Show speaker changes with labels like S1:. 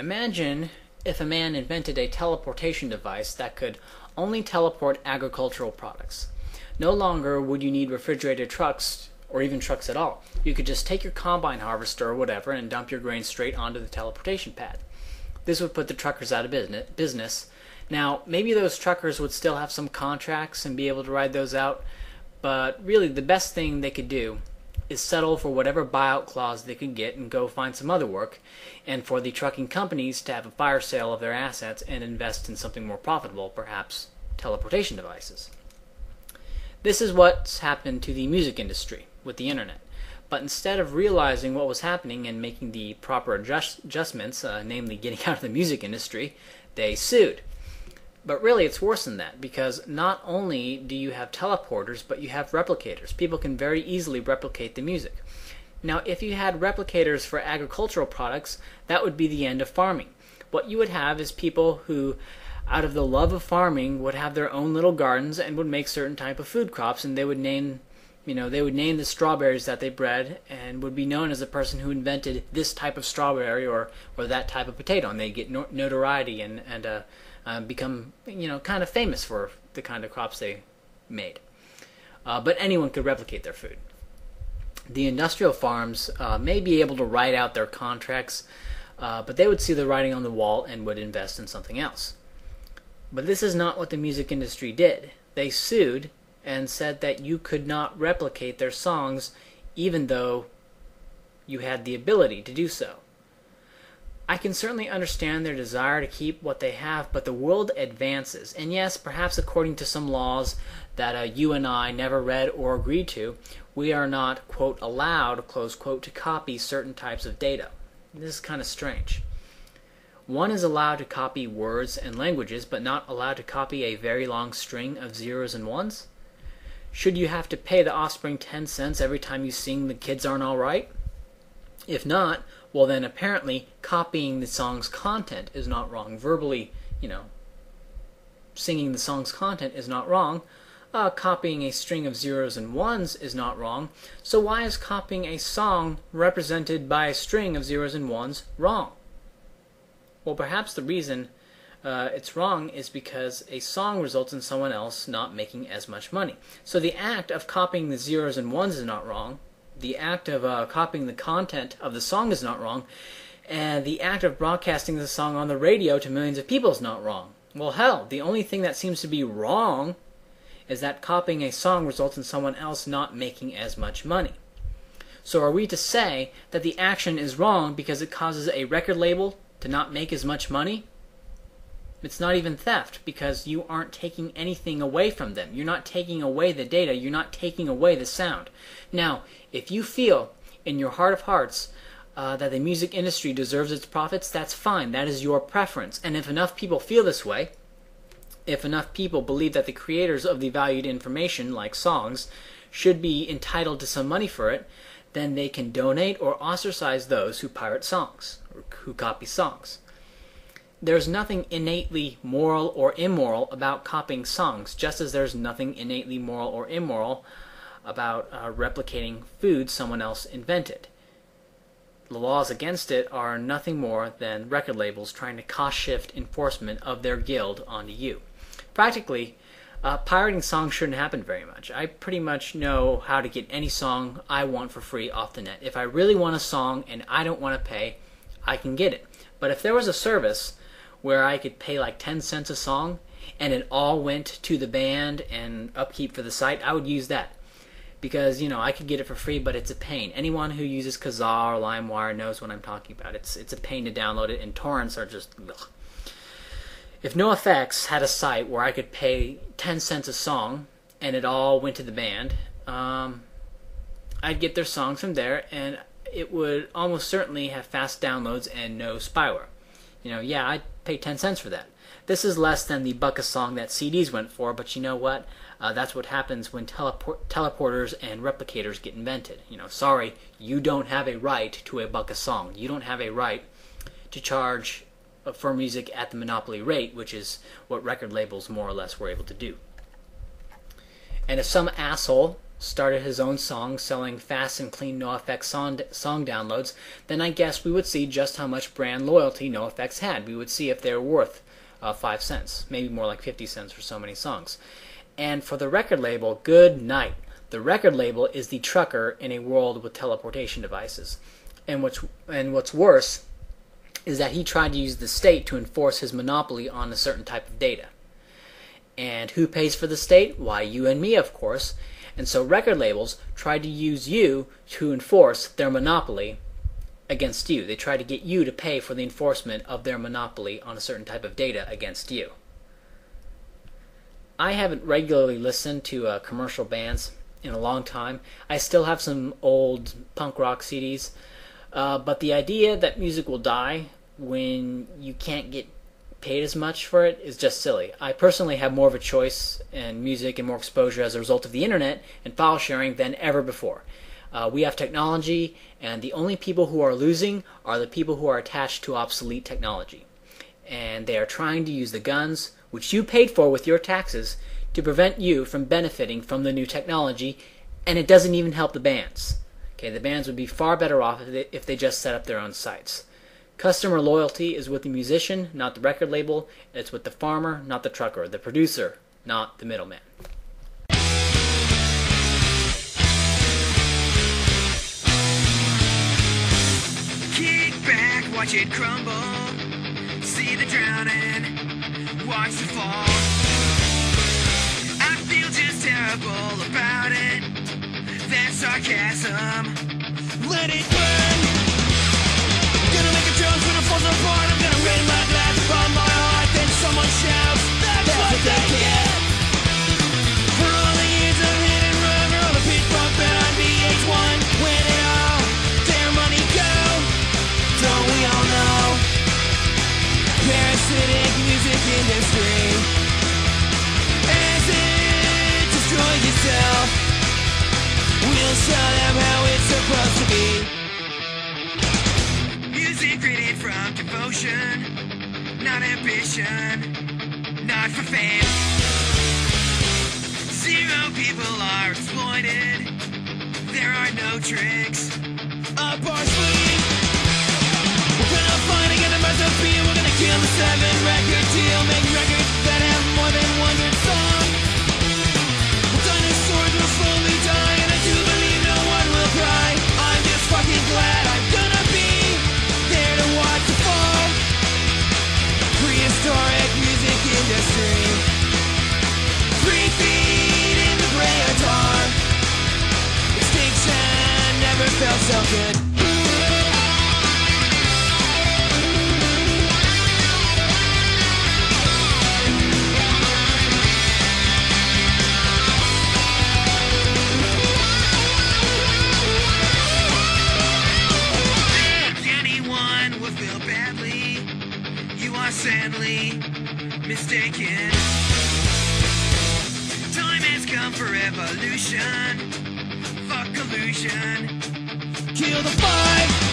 S1: Imagine if a man invented a teleportation device that could only teleport agricultural products. No longer would you need refrigerated trucks or even trucks at all. You could just take your combine harvester or whatever and dump your grain straight onto the teleportation pad. This would put the truckers out of business. Now, maybe those truckers would still have some contracts and be able to ride those out, but really the best thing they could do is settle for whatever buyout clause they could get and go find some other work, and for the trucking companies to have a fire sale of their assets and invest in something more profitable, perhaps teleportation devices. This is what's happened to the music industry with the internet. But instead of realizing what was happening and making the proper adjustments, namely getting out of the music industry, they sued. But really it's worse than that, because not only do you have teleporters, but you have replicators. People can very easily replicate the music. Now, if you had replicators for agricultural products, that would be the end of farming. What you would have is people who, out of the love of farming, would have their own little gardens and would make certain type of food crops, and they would name the strawberries that they bred and would be known as the person who invented this type of strawberry or that type of potato, and they get notoriety and become kind of famous for the kind of crops they made. But anyone could replicate their food. The industrial farms may be able to write out their contracts, but they would see the writing on the wall and would invest in something else. But this is not what the music industry did. They sued and said that you could not replicate their songs even though you had the ability to do so. I can certainly understand their desire to keep what they have, but the world advances, and yes, perhaps according to some laws that you and I never read or agreed to, we are not, quote, allowed, close quote, to copy certain types of data. This is kind of strange. One is allowed to copy words and languages, but not allowed to copy a very long string of zeros and ones? Should you have to pay the offspring 10 cents every time you sing "The Kids Aren't All Right"? If not, well then apparently copying the song's content is not wrong. Verbally, singing the song's content is not wrong. Copying a string of zeros and ones is not wrong. So why is copying a song represented by a string of zeros and ones wrong? Well, perhaps the reason it's wrong is because a song results in someone else not making as much money. So the act of copying the zeros and ones is not wrong. The act of copying the content of the song is not wrong. And the act of broadcasting the song on the radio to millions of people is not wrong. Well, hell, the only thing that seems to be wrong is that copying a song results in someone else not making as much money. So are we to say that the action is wrong because it causes a record label to not make as much money? It's not even theft, because you aren't taking anything away from them. You're not taking away the data. You're not taking away the sound. Now, if you feel in your heart of hearts that the music industry deserves its profits, that's fine. That is your preference. And if enough people feel this way, if enough people believe that the creators of the valued information, like songs, should be entitled to some money for it, then they can donate or ostracize those who pirate songs or who copy songs. There's nothing innately moral or immoral about copying songs, just as there's nothing innately moral or immoral about replicating food someone else invented. The laws against it are nothing more than record labels trying to cost shift enforcement of their guild onto you. Practically, pirating songs shouldn't happen very much. I pretty much know how to get any song I want for free off the net. If I really want a song and I don't want to pay, I can get it. But if there was a service where I could pay like 10 cents a song and it all went to the band and upkeep for the site, I would use that. Because, I could get it for free, but it's a pain. Anyone who uses Kazaa or LimeWire knows what I'm talking about. It's a pain to download it, and torrents are just ugh. If NoFX had a site where I could pay 10 cents a song and it all went to the band, I'd get their songs from there, and it would almost certainly have fast downloads and no spyware. Yeah, I'd pay 10 cents for that. This is less than the buck a song that CDs went for, but you know what? That's what happens when teleporters and replicators get invented. Sorry, you don't have a right to a buck a song. You don't have a right to charge for music at the monopoly rate, which is what record labels more or less were able to do. And if some asshole started his own song selling fast and clean NoFX song downloads, then I guess we would see just how much brand loyalty NoFX had. We would see if they were worth 5 cents, maybe more like 50 cents for so many songs. And for the record label, good night. The record label is the trucker in a world with teleportation devices. And what's worse is that he tried to use the state to enforce his monopoly on a certain type of data. And who pays for the state? Why, you and me, of course. And so record labels tried to use you to enforce their monopoly against you. They tried to get you to pay for the enforcement of their monopoly on a certain type of data against you. I haven't regularly listened to commercial bands in a long time. I still have some old punk rock CDs. But the idea that music will die when you can't get paid as much for it is just silly. I personally have more of a choice in music and more exposure as a result of the internet and file sharing than ever before. We have technology, and the only people who are losing are the people who are attached to obsolete technology. And they are trying to use the guns, which you paid for with your taxes, to prevent you from benefiting from the new technology, and it doesn't even help the bands. Okay, the bands would be far better off if they just set up their own sites. Customer loyalty is with the musician, not the record label. It's with the farmer, not the trucker. The producer, not the middleman.
S2: Kick back, watch it crumble. See the drowning, watch the fall. I feel just terrible about it. That's sarcasm. Let it burn. Gonna make a joke when it falls apart. I'm gonna rain my glass upon my heart. Then someone shouts, that's what they get. For all the years of hit and run, for all the pitch bump that on VH1, when it all their money go, don't we all know? Parasitic music industry. As it destroys yourself, we'll show them how it's supposed to be. Music created from devotion, not ambition, not for fame. Zero people are exploited. There are no tricks up our sleeve. We're gonna find again the recipe. We're gonna kill the 7-record deal. Make records that have more than 100 songs. Dinosaurs will slowly die, and I do believe no one will cry. I'm just fucking glad I'm gonna be there to watch the fall. Prehistoric music industry. 3 feet in the gray or tar. Extinction never felt so good. Sadly mistaken. Time has come for evolution. Fuck illusion. Kill the 5.